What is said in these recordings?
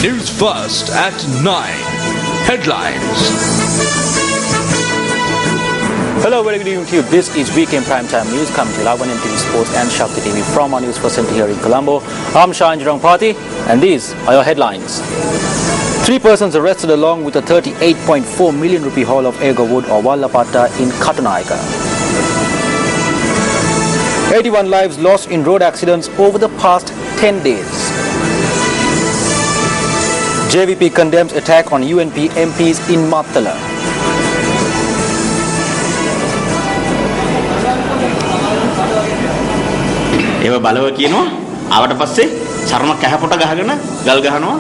Newsfirst at 9. Headlines. Hello, very good evening to you. This is Weekend Primetime News coming to live on MTVsports and Shakti TV from our Newsfirst Center here in Colombo. I'm Shahan Jirangpati and these are your headlines. 3 persons arrested along with a 38.4 million rupee haul of Ega wood or Wallapatta in Katunayaka. 81 lives lost in road accidents over the past 10 days. JVP condemns attack on UNP MPs in Mattala. ඒව බලව කියනවා ආවට පස්සේ චර්ම කැහපොට ගහගෙන ගල් ගහනවා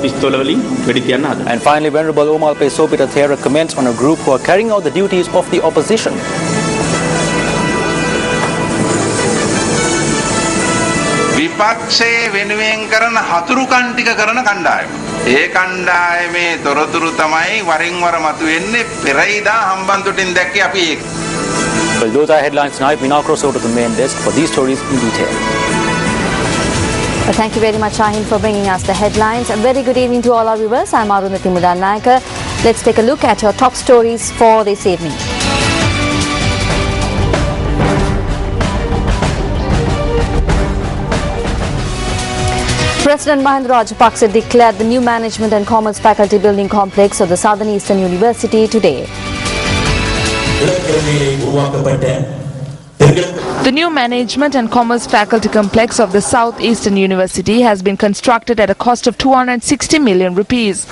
පිස්තෝල වලින් වෙඩි තියන්න හදනවා. And finally, Venerable Omal Pesopita Thera comments on a group who are carrying out the duties of the opposition. විපක්ෂයේ වෙනුවෙන් කරන හතුරුකම් ටික කරන කණ්ඩායම. ඒ කණ්ඩායමේ තොරතුරු තමයි වරින් වර මතුවෙන්නේ පෙරයිදා හම්බන්තොටින් දැක්කේ අපි ඒක. Well, those are headlines tonight. We now cross over to the main desk for these stories in detail. Well, thank you very much, Shahin, for bringing us the headlines. A very good evening to all our viewers. I'm Arundhati Mudanayaka. Let's take a look at your top stories for this evening. President Mahendra Rajapaksa declared the new Management and Commerce Faculty Building Complex of the Southern Eastern University today. The new Management and Commerce Faculty Complex of the South Eastern University has been constructed at a cost of 260 million rupees.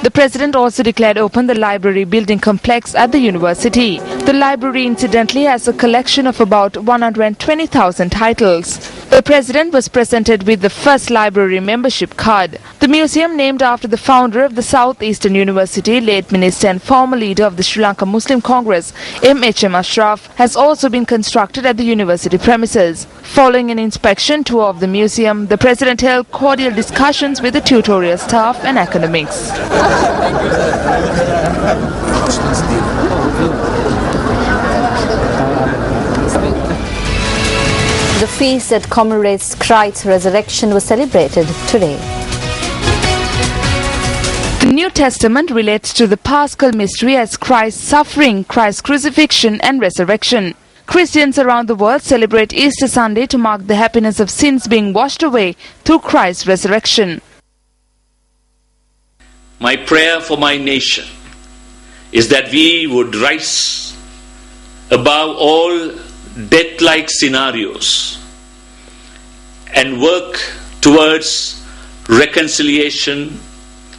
The President also declared open the library building complex at the university. The library incidentally has a collection of about 120,000 titles. The President was presented with the first library membership card. The museum, named after the founder of the South Eastern University, late Minister and former leader of the Sri Lanka Muslim Congress, M.H.M. Ashraf, has also been constructed at the university premises. Following an inspection tour of the museum, the President held cordial discussions with the tutorial staff and academics. The feast that commemorates Christ's resurrection was celebrated today. The New Testament relates to the Paschal mystery as Christ's suffering, Christ's crucifixion and resurrection. Christians around the world celebrate Easter Sunday to mark the happiness of sins being washed away through Christ's resurrection. My prayer for my nation is that we would rise above all death-like scenarios and work towards reconciliation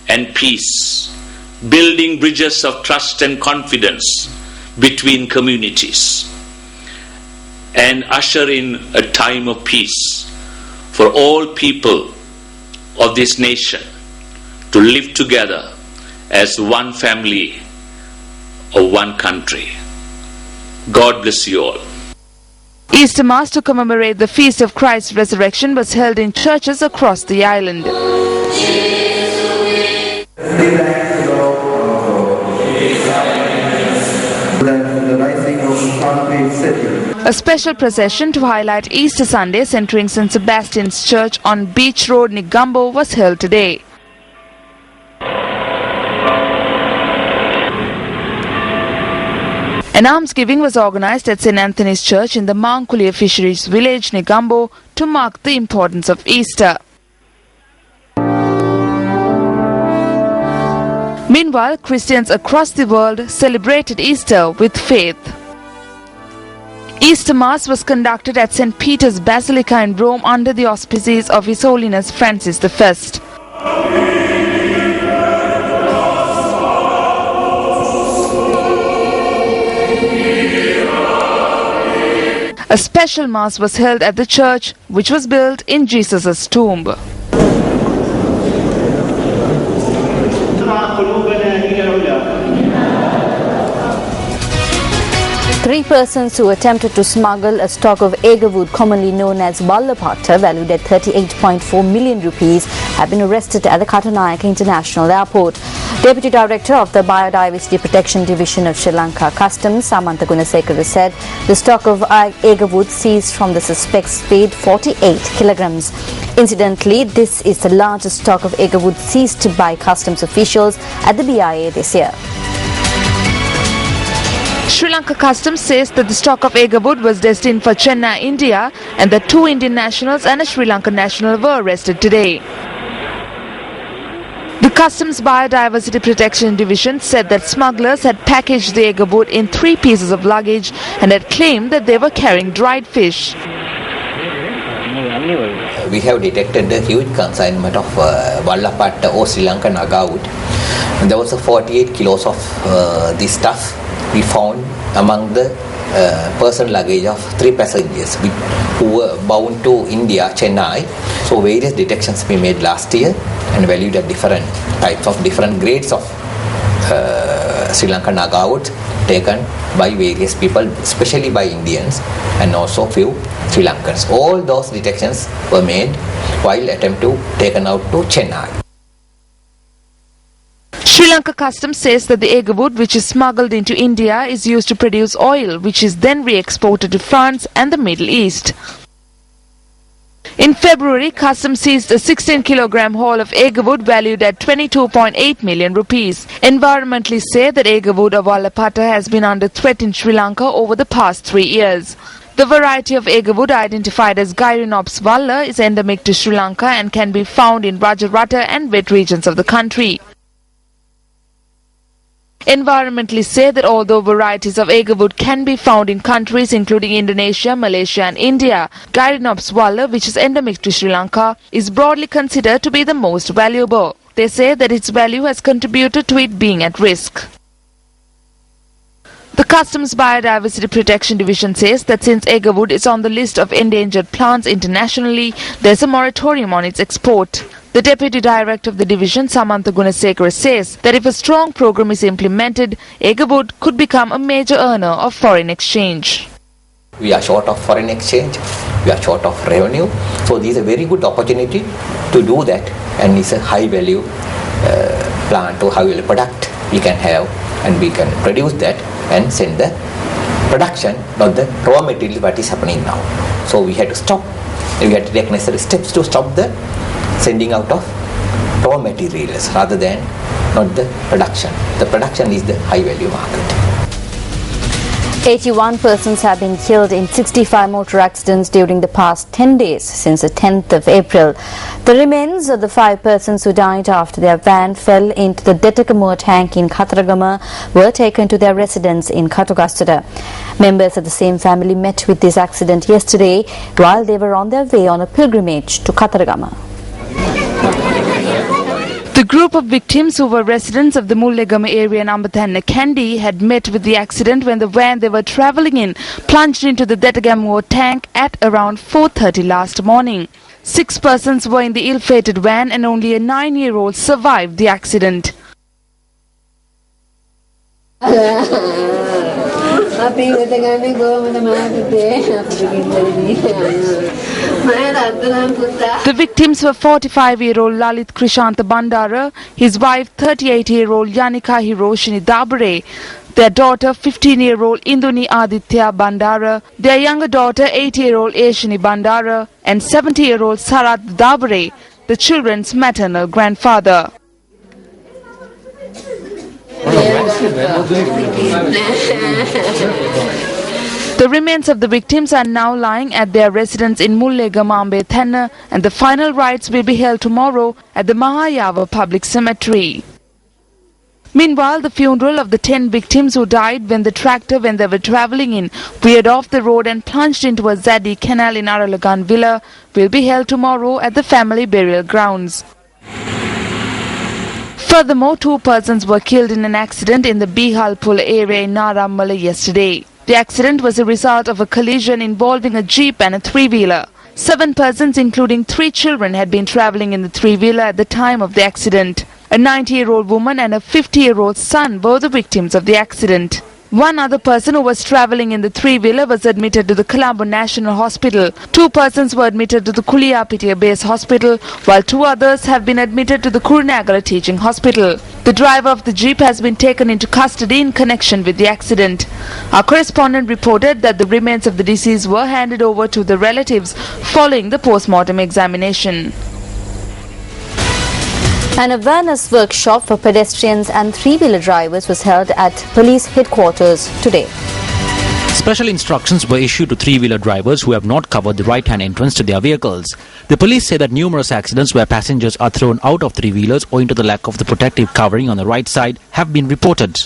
and peace, building bridges of trust and confidence between communities, and usher in a time of peace for all people of this nation to live together as one family or one country. God bless you all. Easter Mass to commemorate the feast of Christ's resurrection was held in churches across the island. A special procession to highlight Easter Sunday centering St. Sebastian's Church on Beach Road, Negombo was held today. An almsgiving was organized at St. Anthony's Church in the Mankulia Fisheries Village, Negombo, to mark the importance of Easter. Meanwhile, Christians across the world celebrated Easter with faith. Easter Mass was conducted at St. Peter's Basilica in Rome under the auspices of His Holiness Francis I. A special mass was held at the church, which was built in Jesus' tomb. Three persons who attempted to smuggle a stock of Ega wood, commonly known as Wallapatta, valued at 38.4 million rupees, have been arrested at the Katunayaka International Airport. Deputy Director of the Biodiversity Protection Division of Sri Lanka Customs, Samantha Gunasekara, said the stock of agarwood seized from the suspects weighed 48 kilograms. Incidentally, this is the largest stock of agarwood seized by customs officials at the BIA this year. Sri Lanka Customs says that the stock of agarwood was destined for Chennai, India, and that 2 Indian nationals and a Sri Lankan national were arrested today. The Customs Biodiversity Protection Division said that smugglers had packaged the agarwood in 3 pieces of luggage and had claimed that they were carrying dried fish. We have detected a huge consignment of Wallapatta or Sri Lankan agarwood. There was 48 kilos of this stuff we found among the personal luggage of 3 passengers who were bound to India, Chennai. So various detections we made last year and valued at different types of different grades of Sri Lankan agarwood taken by various people, especially by Indians and also few Sri Lankans. All those detections were made while attempt to taken out to Chennai. Sri Lanka Customs says that the agarwood which is smuggled into India is used to produce oil, which is then re-exported to France and the Middle East. In February, Customs seized a 16-kilogram haul of agarwood valued at 22.8 million rupees. Environmentalists say that agarwood of Wallapatta has been under threat in Sri Lanka over the past 3 years. The variety of agarwood identified as Gyronops valla is endemic to Sri Lanka and can be found in Rajaratta and wet regions of the country. Environmentalists say that although varieties of agarwood can be found in countries including Indonesia, Malaysia and India, Gyronops valla, which is endemic to Sri Lanka, is broadly considered to be the most valuable. They say that its value has contributed to it being at risk. The Customs Biodiversity Protection Division says that since agarwood is on the list of endangered plants internationally, there is a moratorium on its export. The Deputy Director of the division, Samantha Gunasekara, says that if a strong program is implemented, agarwood could become a major earner of foreign exchange. We are short of foreign exchange, we are short of revenue, so this is a very good opportunity to do that, and it's a high value plant or high value product we can have, and we can produce that and send the production, not the raw material what is happening now. So we had to stop, we had to take necessary steps to stop the sending out of raw materials rather than not the production. The production is the high value market. 81 persons have been killed in 65 motor accidents during the past 10 days since the 10th of April. The remains of the 5 persons who died after their van fell into the Detakamur tank in Kataragama were taken to their residence in Katugastara. Members of the same family met with this accident yesterday while they were on their way on a pilgrimage to Kataragama. The group of victims who were residents of the Mullegama area in Ambathanna Kandy had met with the accident when the van they were travelling in plunged into the Detagamur tank at around 4:30 last morning. 6 persons were in the ill-fated van and only a 9-year-old survived the accident. The victims were 45-year-old Lalit Krishanta Bandara, his wife 38-year-old Yanika Hiroshini Dabare, their daughter 15-year-old Induni Aditya Bandara, their younger daughter 8-year-old Ashini Bandara and 70-year-old Sarat Dabare, the children's maternal grandfather. The remains of the victims are now lying at their residence in Mullegama Ambathanna, and the final rites will be held tomorrow at the Mahayava Public Cemetery. Meanwhile, the funeral of the 10 victims who died when the tractor they were travelling in veered off the road and plunged into a Zadi canal in Aralagan Villa will be held tomorrow at the family burial grounds. Furthermore, 2 persons were killed in an accident in the Bihalpul area in Narammala yesterday. The accident was a result of a collision involving a jeep and a 3-wheeler. 7 persons, including 3 children, had been travelling in the 3-wheeler at the time of the accident. A 90-year-old woman and a 50-year-old son were the victims of the accident. One other person who was travelling in the three-wheeler was admitted to the Colombo National Hospital. 2 persons were admitted to the Kuliyapitiya Base Hospital, while 2 others have been admitted to the Kurunegala Teaching Hospital. The driver of the jeep has been taken into custody in connection with the accident. Our correspondent reported that the remains of the deceased were handed over to the relatives following the post-mortem examination. An awareness workshop for pedestrians and three-wheeler drivers was held at police headquarters today. Special instructions were issued to three-wheeler drivers who have not covered the right-hand entrance to their vehicles. The police say that numerous accidents where passengers are thrown out of three-wheelers owing to the lack of the protective covering on the right side have been reported.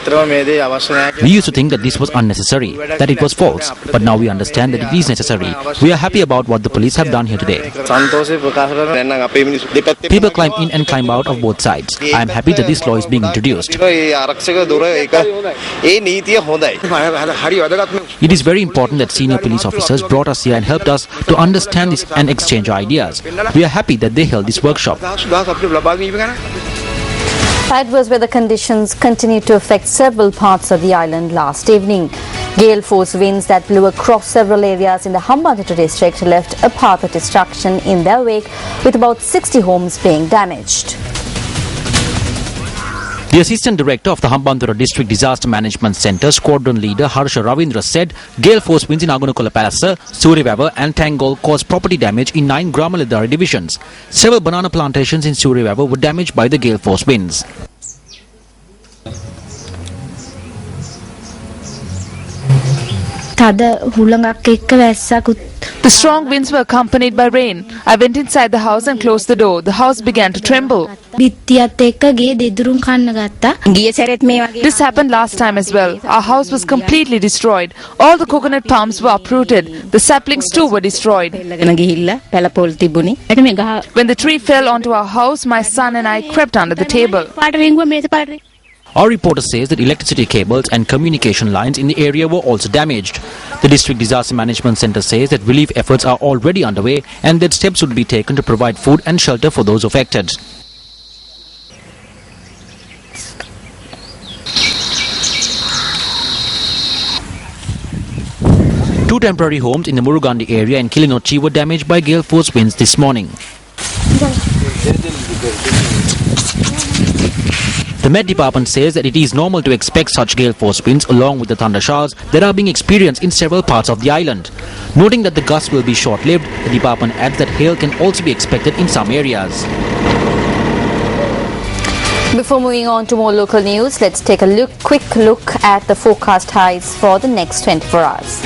We used to think that this was unnecessary, that it was false, but now we understand that it is necessary. We are happy about what the police have done here today. People climb in and climb out of both sides. I am happy that this law is being introduced. It is very important that senior police officers brought us here and helped us to understand this and exchange ideas. We are happy that they held this workshop. Adverse weather conditions continued to affect several parts of the island last evening. Gale force winds that blew across several areas in the Hambantota district left a path of destruction in their wake, with about 60 homes being damaged. The Assistant Director of the Hambantota District Disaster Management Centre, Squadron Leader Harsha Ravindra said gale force winds in Agunakola Palasa, Suriwava and Tangol caused property damage in 9 Gramaladari divisions. Several banana plantations in Suriwava were damaged by the gale force winds. The strong winds were accompanied by rain. I went inside the house and closed the door. The house began to tremble. This happened last time as well. Our house was completely destroyed. All the coconut palms were uprooted. The saplings too were destroyed. When the tree fell onto our house, my son and I crept under the table. Our reporter says that electricity cables and communication lines in the area were also damaged. The District Disaster Management Centre says that relief efforts are already underway and that steps would be taken to provide food and shelter for those affected. Two temporary homes in the Murugandi area in Kilinochi were damaged by gale force winds this morning. The Met Department says that it is normal to expect such gale force winds along with the thunder showers that are being experienced in several parts of the island. Noting that the gusts will be short-lived, the department adds that hail can also be expected in some areas. Before moving on to more local news, let's take a quick look at the forecast highs for the next 24 hours.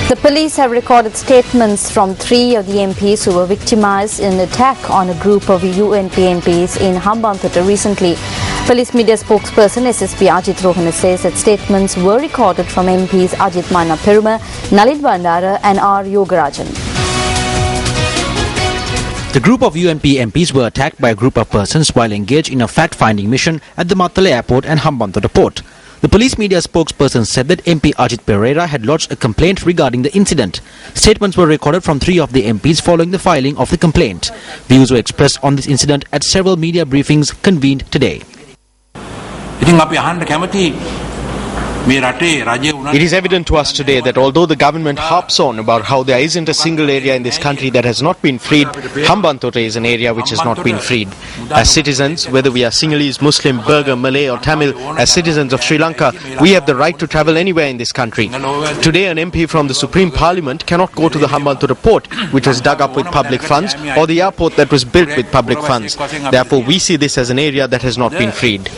The police have recorded statements from 3 of the MPs who were victimized in an attack on a group of UNP MPs in Hambantota recently. Police media spokesperson SSP Ajit Rohana says that statements were recorded from MPs Ajit Manna Peruma, Nalit Bandara and R. Yogarajan. The group of UNP MPs were attacked by a group of persons while engaged in a fact-finding mission at the Mattala Airport and Hambantota Port. The police media spokesperson said that MP Ajit Pereira had lodged a complaint regarding the incident. Statements were recorded from 3 of the MPs following the filing of the complaint. Views were expressed on this incident at several media briefings convened today. It is evident to us today that although the government harps on about how there isn't a single area in this country that has not been freed, Hambantota is an area which has not been freed. As citizens, whether we are Sinhalese, Muslim, Burgher, Malay or Tamil, as citizens of Sri Lanka, we have the right to travel anywhere in this country. Today an MP from the Supreme Parliament cannot go to the Hambantota port, which was dug up with public funds, or the airport that was built with public funds. Therefore we see this as an area that has not been freed.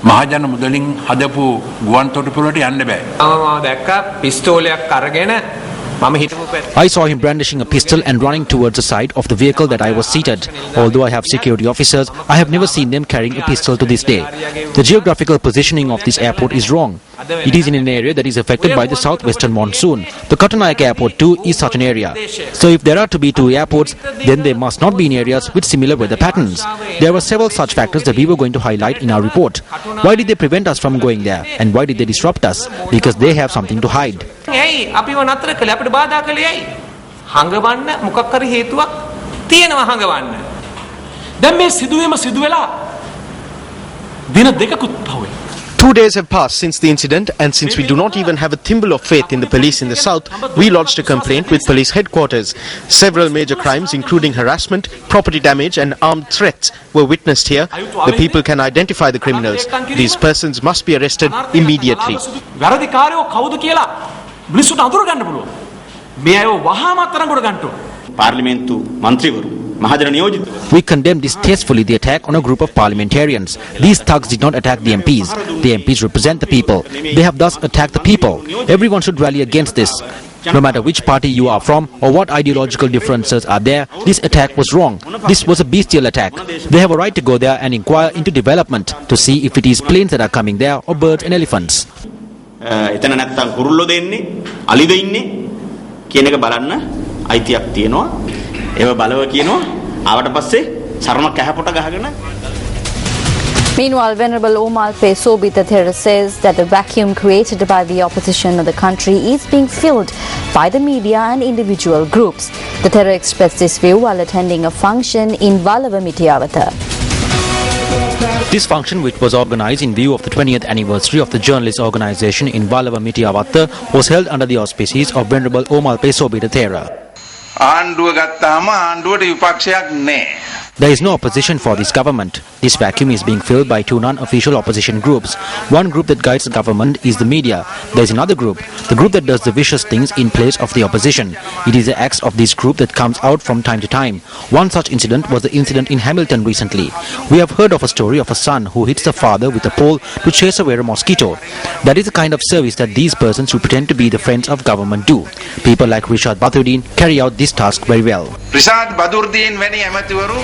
මහජන මුදලින් හදපු ගුවන් තොටුපළට යන්න බෑ. මම දැක්ක පිස්තෝලයක් අරගෙන I saw him brandishing a pistol and running towards the side of the vehicle that I was seated. Although I have security officers, I have never seen them carrying a pistol to this day. The geographical positioning of this airport is wrong. It is in an area that is affected by the southwestern monsoon. The Katunayake airport too is such an area. So if there are to be two airports, then they must not be in areas with similar weather patterns. There were several such factors that we were going to highlight in our report. Why did they prevent us from going there? And why did they disrupt us? Because they have something to hide. දින දෙකකුත් පහුවේ. 2 days have passed since the incident, and since we do not even have a thimble of faith in the police in the south, we lodged a complaint with police headquarters. Several major crimes, including harassment, property damage and armed threats, were witnessed here. The people can identify the criminals. These persons must be arrested immediately. වැරදිකාරයෝ කවුද කියලා මිනිස්සුන්ට අඳුර ගන්න පුළුවන්. මේ අයව වහාම අත්අඩංගුවට ගන්න ඕන. පාර්ලිමේන්තු මන්ත්‍රීවරු We condemn distastefully the attack on a group of parliamentarians. These thugs did not attack the MPs. The MPs represent the people. They have thus attacked the people. Everyone should rally against this. No matter which party you are from or what ideological differences are there, this attack was wrong. This was a bestial attack. They have a right to go there and inquire into development to see if it is planes that are coming there or birds and elephants. එතන නැත්තම් කුරුල්ලෝ දෙන්නේ අලිද ඉන්නේ කියන එක බලන්න අයිතියක් තියෙනවා. ඒව බලව කියනවා ආවට පස්සේ සරම කැහපොට ගහගෙන. Meanwhile, Venerable Omalpe Sobhitathera says that the vacuum created by the opposition of the country is being filled by the media and individual groups. The Thera expressed this view while attending a function in Valava Mitiyawatha. This function, which was organized in view of the 20th anniversary of the journalist organization in Valava Mitiyawatha, was held under the auspices of Venerable Omalpe Sobhitathera. ආණ්ඩුව ගත්තාම ආණ්ඩුවට විපක්ෂයක් නැහැ. There is no opposition for this government. This vacuum is being filled by two non-official opposition groups. One group that guides the government is the media. There is another group, the group that does the vicious things in place of the opposition. It is the acts of this group that comes out from time to time. One such incident was the incident in Hamilton recently. We have heard of a story of a son who hits the father with a pole to chase away a mosquito. That is the kind of service that these persons who pretend to be the friends of government do. People like Rishad Badruddin carry out this task very well. Rishad Badruddin වැනි ඇමතිවරු.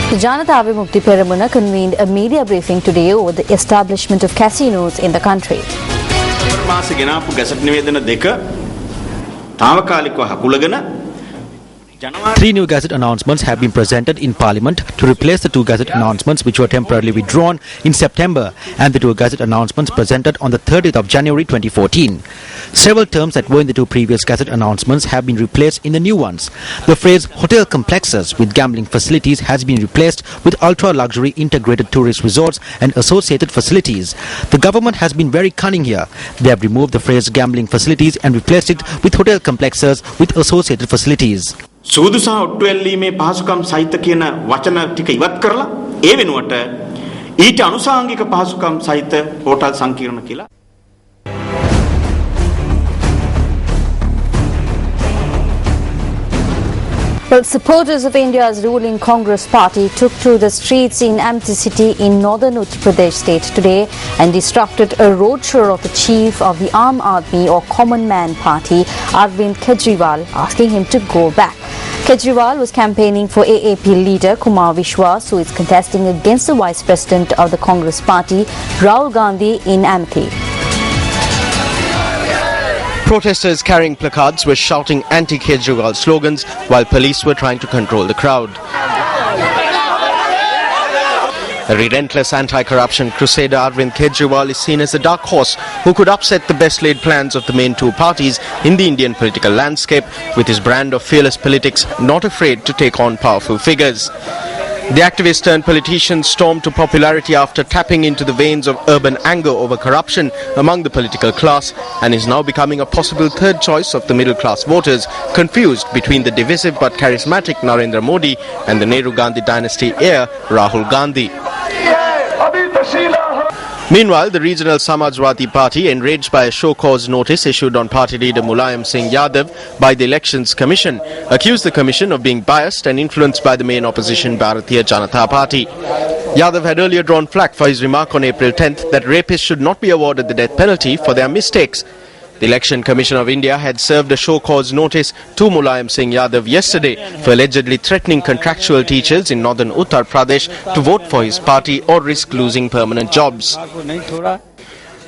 The Janata Abhimukti Peramuna convened a media briefing today over the establishment of casinos in the country. මාස ගෙනාපු gazette නිවේදන දෙක తాවකාලිකව හකුලගෙන 3 new gazette announcements have been presented in Parliament to replace the 2 gazette announcements which were temporarily withdrawn in September and the 2 gazette announcements presented on the 30th of January 2014. Several terms that were in the 2 previous gazette announcements have been replaced in the new ones. The phrase hotel complexes with gambling facilities has been replaced with ultra-luxury integrated tourist resorts and associated facilities. The government has been very cunning here. They have removed the phrase gambling facilities and replaced it with hotel complexes with associated facilities. සූදු සහ ඔට්ටු ඇල්ලීමේ පහසුකම් සහිත කියන වචන ටික ඉවත් කරලා ඒ වෙනුවට ඊට අනුසාංගික පහසුකම් සහිත හෝටල් සංකීර්ණ කියලා. Well, supporters of India's ruling Congress party took to the streets in Amity city in northern Uttar Pradesh state today and disrupted a roadshow of the chief of the Aam Aadmi or Common Man party, Arvind Kejriwal, asking him to go back. Kejriwal was campaigning for AAP leader Kumar Vishwas, who is contesting against the vice president of the Congress party, Rahul Gandhi, in Amity. Protesters carrying placards were shouting anti-Kejriwal slogans while police were trying to control the crowd. A relentless anti-corruption crusader Arvind Kejriwal is seen as a dark horse who could upset the best-laid plans of the main two parties in the Indian political landscape with his brand of fearless politics, not afraid to take on powerful figures. The activist turned politician stormed to popularity after tapping into the veins of urban anger over corruption among the political class and is now becoming a possible third choice of the middle-class voters, confused between the divisive but charismatic Narendra Modi and the Nehru Gandhi dynasty heir Rahul Gandhi. Meanwhile, the regional Samajwadi Party, enraged by a show-cause notice issued on party leader Mulayam Singh Yadav by the Elections Commission, accused the commission of being biased and influenced by the main opposition Bharatiya Janata Party. Yadav had earlier drawn flack for his remark on April 10th that rapists should not be awarded the death penalty for their mistakes. The Election Commission of India had served a show cause notice to Mulayam Singh Yadav yesterday for allegedly threatening contractual teachers in northern Uttar Pradesh to vote for his party or risk losing permanent jobs.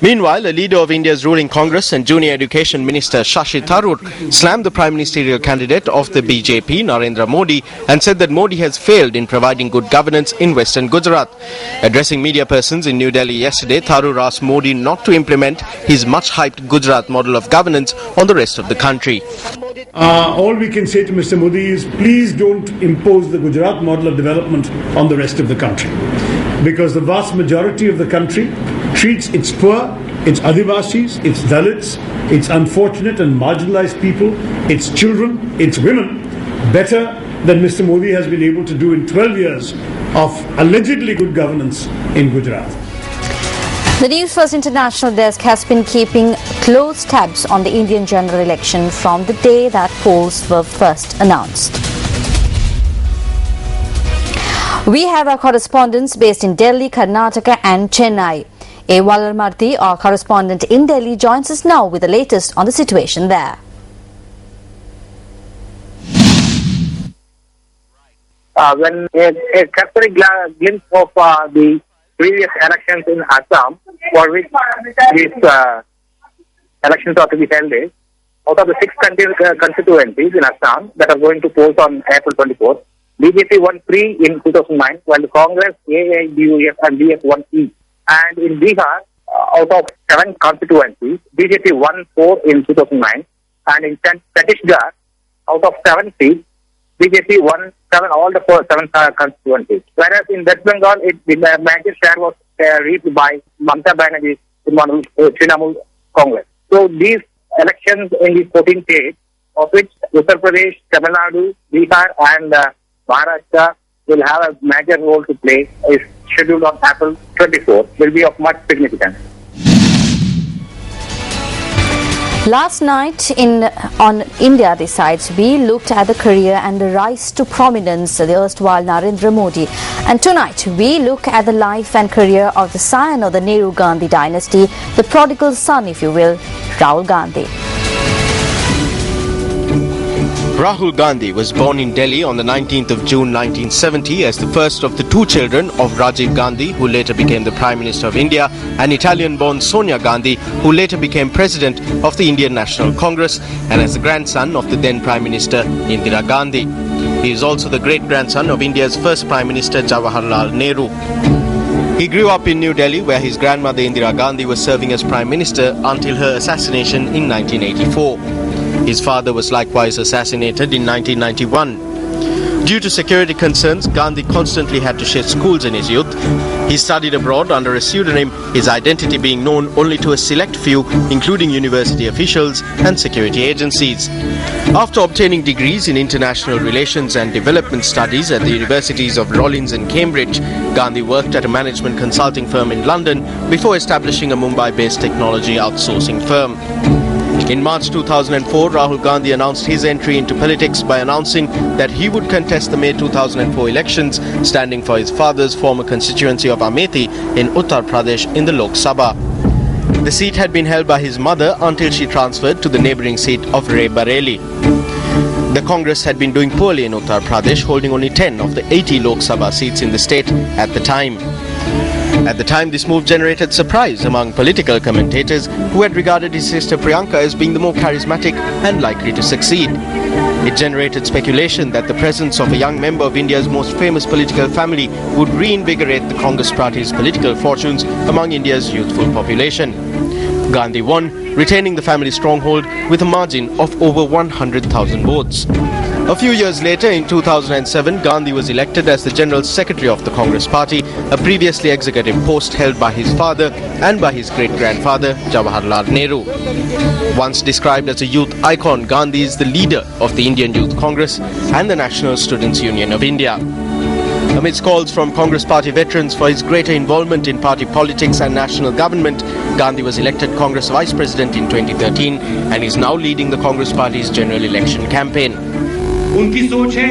Meanwhile, a leader of India's ruling Congress and Junior Education Minister Shashi Tharoor slammed the Prime Ministerial candidate of the BJP, Narendra Modi, and said that Modi has failed in providing good governance in western Gujarat. Addressing media persons in New Delhi yesterday, Tharoor asked Modi not to implement his much-hyped Gujarat model of governance on the rest of the country. All we can say to Mr. Modi is please don't impose the Gujarat model of development on the rest of the country. Because the vast majority of the country treats its poor, its Adivasis, its Dalits, its unfortunate and marginalized people, its children, its women better than Mr. Modi has been able to do in 12 years of allegedly good governance in Gujarat. The Newsfirst International Desk has been keeping close tabs on the Indian general election from the day that polls were first announced. We have our correspondents based in Delhi, Karnataka and Chennai. A. Valarmarthi, our correspondent in Delhi, joins us now with the latest on the situation there. When a cursory glimpse of the previous elections in Assam, for which these elections are to be held, out of the 6 constituencies in Assam that are going to polls on April 24th, BJP won 3 in 2009, while the Congress, AIDUF and DS won each. And in Bihar, out of 7 constituencies, BJP won 4 in 2009. And in Chhattisgarh, out of 7 seats, BJP won 7 constituencies. Whereas in West Bengal, the major share was reached by Mamata Banerjee's Trinamool Congress. So these elections in the 14 states, of which Uttar Pradesh, Tamil Nadu, Bihar and Maharashtra will have a major role to play, is scheduled on April 24th, will be of much significance. Last night on India Decides, we looked at the career and the rise to prominence of the erstwhile Narendra Modi. And tonight we look at the life and career of the scion of the Nehru-Gandhi dynasty, the prodigal son, if you will, Rahul Gandhi. Rahul Gandhi was born in Delhi on the 19th of June 1970 as the first of the 2 children of Rajiv Gandhi, who later became the Prime Minister of India, and Italian-born Sonia Gandhi, who later became President of the Indian National Congress, and as the grandson of the then Prime Minister Indira Gandhi. He is also the great-grandson of India's first Prime Minister Jawaharlal Nehru. He grew up in New Delhi, where his grandmother Indira Gandhi was serving as Prime Minister until her assassination in 1984. His father was likewise assassinated in 1991. Due to security concerns, Gandhi constantly had to shift schools in his youth. He studied abroad under a pseudonym, his identity being known only to a select few, including university officials and security agencies. After obtaining degrees in international relations and development studies at the universities of Rollins and Cambridge, Gandhi worked at a management consulting firm in London before establishing a Mumbai-based technology outsourcing firm. In March 2004, Rahul Gandhi announced his entry into politics by announcing that he would contest the May 2004 elections, standing for his father's former constituency of Amethi in Uttar Pradesh in the Lok Sabha. The seat had been held by his mother until she transferred to the neighbouring seat of Rae-Bareli. The Congress had been doing poorly in Uttar Pradesh, holding only 10 of the 80 Lok Sabha seats in the state at the time. At the time, this move generated surprise among political commentators who had regarded his sister Priyanka as being the more charismatic and likely to succeed. It generated speculation that the presence of a young member of India's most famous political family would reinvigorate the Congress party's political fortunes among India's youthful population. Gandhi won, retaining the family stronghold with a margin of over 100,000 votes. A few years later, in 2007, Gandhi was elected as the General Secretary of the Congress Party, a previously executive post held by his father and by his great-grandfather, Jawaharlal Nehru. Once described as a youth icon, Gandhi is the leader of the Indian Youth Congress and the National Students' Union of India. Amidst calls from Congress Party veterans for his greater involvement in party politics and national government, Gandhi was elected Congress Vice President in 2013 and is now leading the Congress Party's general election campaign. उनकी सोच है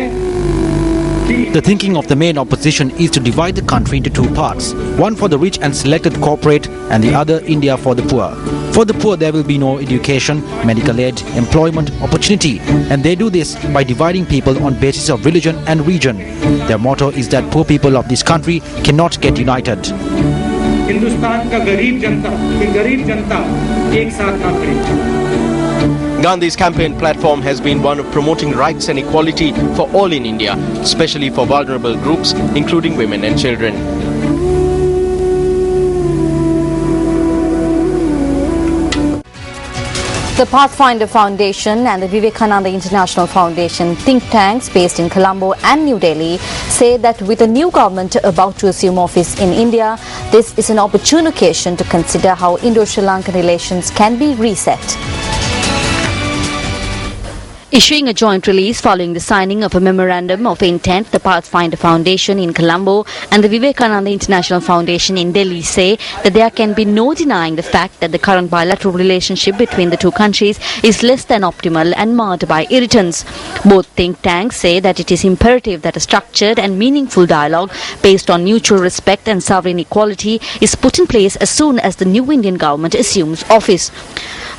The thinking of the main opposition is to divide the country into two parts, one for the rich and selected corporate and the other India for the poor. For the poor there will be no education, medical aid, employment, opportunity, and they do this by dividing people on basis of religion and region. Their motto is that poor people of this country cannot get united. Hindustan का गरीब जनता एक साथ ना खड़ी। Gandhi's campaign platform has been one of promoting rights and equality for all in India, especially for vulnerable groups, including women and children. The Pathfinder Foundation and the Vivekananda International Foundation think tanks based in Colombo and New Delhi say that with a new government about to assume office in India, this is an opportune occasion to consider how Indo-Sri Lankan relations can be reset. Issuing a joint release following the signing of a memorandum of intent, the Pathfinder Foundation in Colombo and the Vivekananda International Foundation in Delhi say that there can be no denying the fact that the current bilateral relationship between the two countries is less than optimal and marred by irritants. Both think tanks say that it is imperative that a structured and meaningful dialogue based on mutual respect and sovereign equality is put in place as soon as the new Indian government assumes office.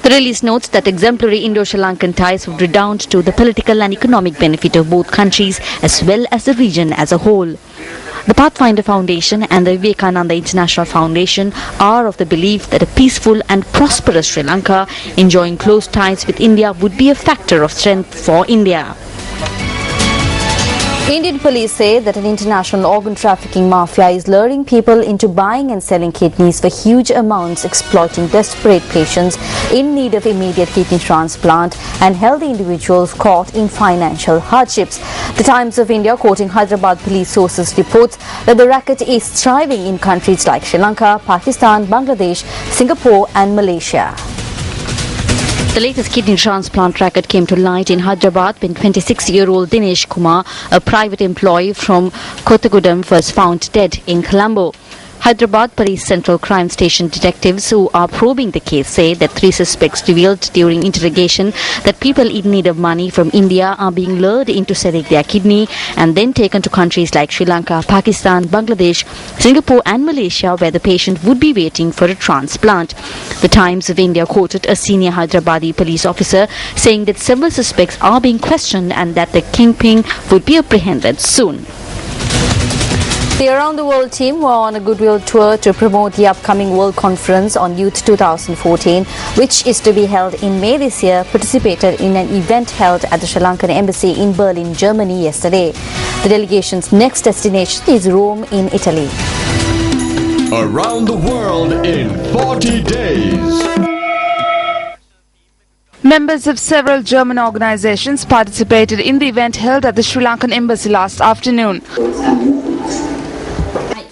The release notes that exemplary Indo-Sri Lankan ties would redound to the political and economic benefit of both countries as well as the region as a whole. The Pathfinder Foundation and the Vivekananda International Foundation are of the belief that a peaceful and prosperous Sri Lanka enjoying close ties with India would be a factor of strength for India. Indian police say that an international organ trafficking mafia is luring people into buying and selling kidneys for huge amounts, exploiting desperate patients in need of immediate kidney transplant and healthy individuals caught in financial hardships. The Times of India, quoting Hyderabad police sources, reports that the racket is thriving in countries like Sri Lanka, Pakistan, Bangladesh, Singapore and Malaysia. The latest kidney transplant racket came to light in Hyderabad when 26-year-old Dinesh Kumar, a private employee from Kothagudem, was found dead in Colombo. Hyderabad Police Central Crime Station detectives who are probing the case say that 3 suspects revealed during interrogation that people in need of money from India are being lured into selling their kidney and then taken to countries like Sri Lanka, Pakistan, Bangladesh, Singapore and Malaysia, where the patient would be waiting for a transplant. The Times of India quoted a senior Hyderabadi police officer saying that several suspects are being questioned and that the kingpin would be apprehended soon. The Around the World team were on a goodwill tour to promote the upcoming World Conference on Youth 2014, which is to be held in May this year, participated in an event held at the Sri Lankan Embassy in Berlin, Germany yesterday. The delegation's next destination is Rome in Italy. Around the World in 40 days. Members of several German organizations participated in the event held at the Sri Lankan Embassy last afternoon.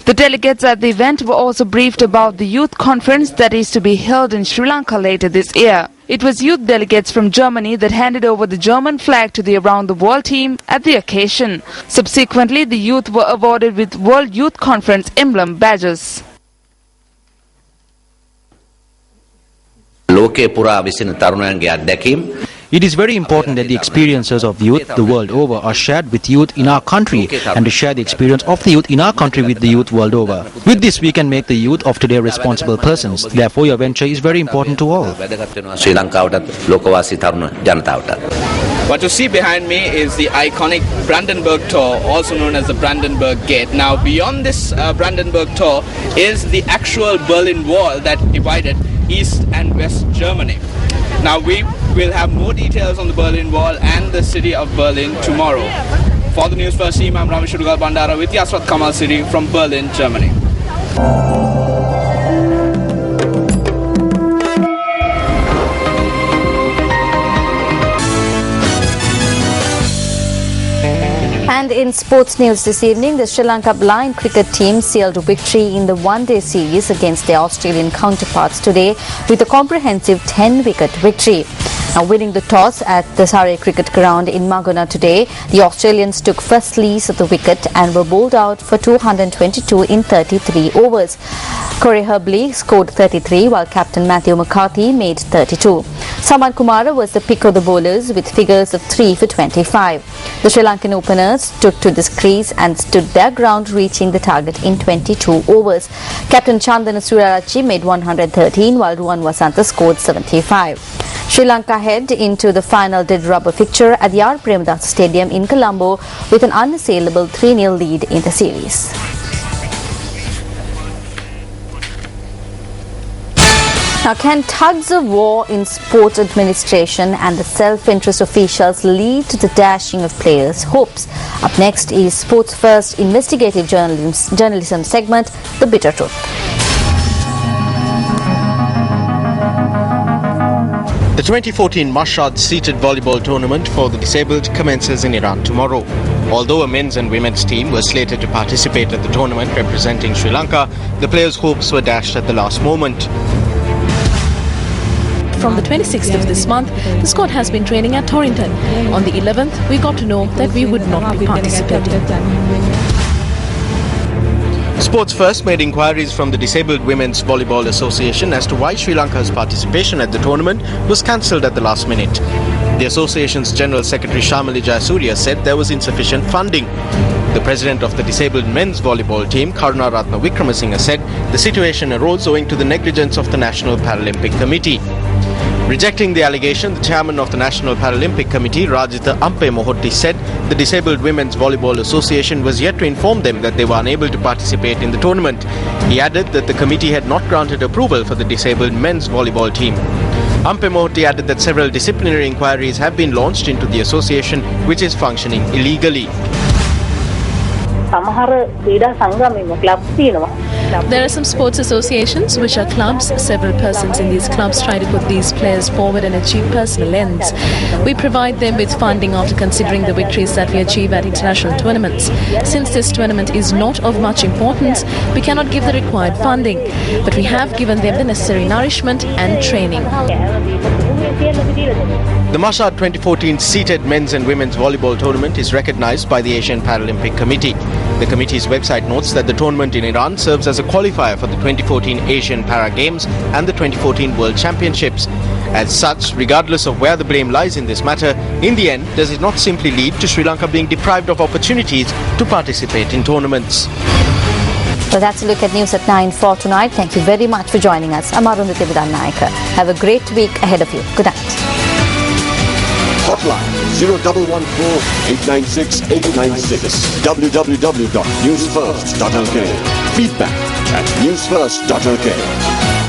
The delegates at the event were also briefed about the youth conference that is to be held in Sri Lanka later this year. It was youth delegates from Germany that handed over the German flag to the Around the World team at the occasion. Subsequently, the youth were awarded with World Youth Conference emblem badges. It is very important that the experiences of youth the world over are shared with youth in our country and to share the experience of the youth in our country with the youth world over. With this we can make the youth of today responsible persons. Therefore your venture is very important to all. What you see behind me is the iconic Brandenburg Tor, also known as the Brandenburg Gate. Now beyond this Brandenburg Tor is the actual Berlin Wall that divided East and West Germany. Now we will have more details on the Berlin Wall and the city of Berlin tomorrow. For the Newsfirst team, I'm Rameshudugal Bandara with Yaswat Kamal City from Berlin, Germany. And in sports news this evening, the Sri Lanka blind cricket team sealed victory in the one-day series against their Australian counterparts today with a comprehensive 10-wicket victory. Now, winning the toss at the Surrey Cricket Ground in Magona today, the Australians took first lease of the wicket and were bowled out for 222 in 33 overs. Corey Herbley scored 33 while captain Matthew McCarthy made 32. Saman Kumara was the pick of the bowlers with figures of 3 for 25. The Sri Lankan openers took to this crease and stood their ground, reaching the target in 22 overs. Captain Chandana Surarachi made 113 while Ruwan Wasantha scored 75. Sri Lanka head into the final dead rubber fixture at the R. Premadasa Stadium in Colombo with an unassailable 3-0 lead in the series. Now, can tugs of war in sports administration and the self-interest officials lead to the dashing of players' hopes? Up next is Sports First investigative journalism segment, The Bitter Truth. The 2014 Mashhad seated volleyball tournament for the disabled commences in Iran tomorrow. Although a men's and women's team were slated to participate at the tournament representing Sri Lanka, the players' hopes were dashed at the last moment. From the 26th of this month, the squad has been training at Torrington. On the 11th, we got to know that we would not be participating. Sports First made inquiries from the Disabled Women's Volleyball Association as to why Sri Lanka's participation at the tournament was cancelled at the last minute. The association's General Secretary Shamali Jayasuriya said there was insufficient funding. The president of the Disabled Men's Volleyball team, Karuna Ratna Wickramasinghe, said the situation arose owing to the negligence of the National Paralympic Committee. Rejecting the allegation, the chairman of the National Paralympic Committee, Rajitha Ampe Mohotti, said the Disabled Women's Volleyball Association was yet to inform them that they were unable to participate in the tournament. He added that the committee had not granted approval for the Disabled Men's Volleyball team. Ampe Mohotti added that several disciplinary inquiries have been launched into the association, which is functioning illegally. There are some sports associations which are clubs. Several persons in these clubs try to put these players forward and achieve personal ends. We provide them with funding after considering the victories that we achieve at international tournaments. Since this tournament is not of much importance, we cannot give the required funding, but we have given them the necessary nourishment and training. The Mashhad 2014 seated men's and women's volleyball tournament is recognized by the Asian Paralympic Committee. The committee's website notes that the tournament in Iran serves as a qualifier for the 2014 Asian Para Games and the 2014 World Championships. As such, regardless of where the blame lies in this matter, in the end, does it not simply lead to Sri Lanka being deprived of opportunities to participate in tournaments? Well, that's a look at news at 9 for tonight. Thank you very much for joining us. I'm Arundhati Vidhanayaka. Have a great week ahead of you. Good night. Hotline 0114-896-896. www.newsfirst.lk. Feedback at newsfirst.lk.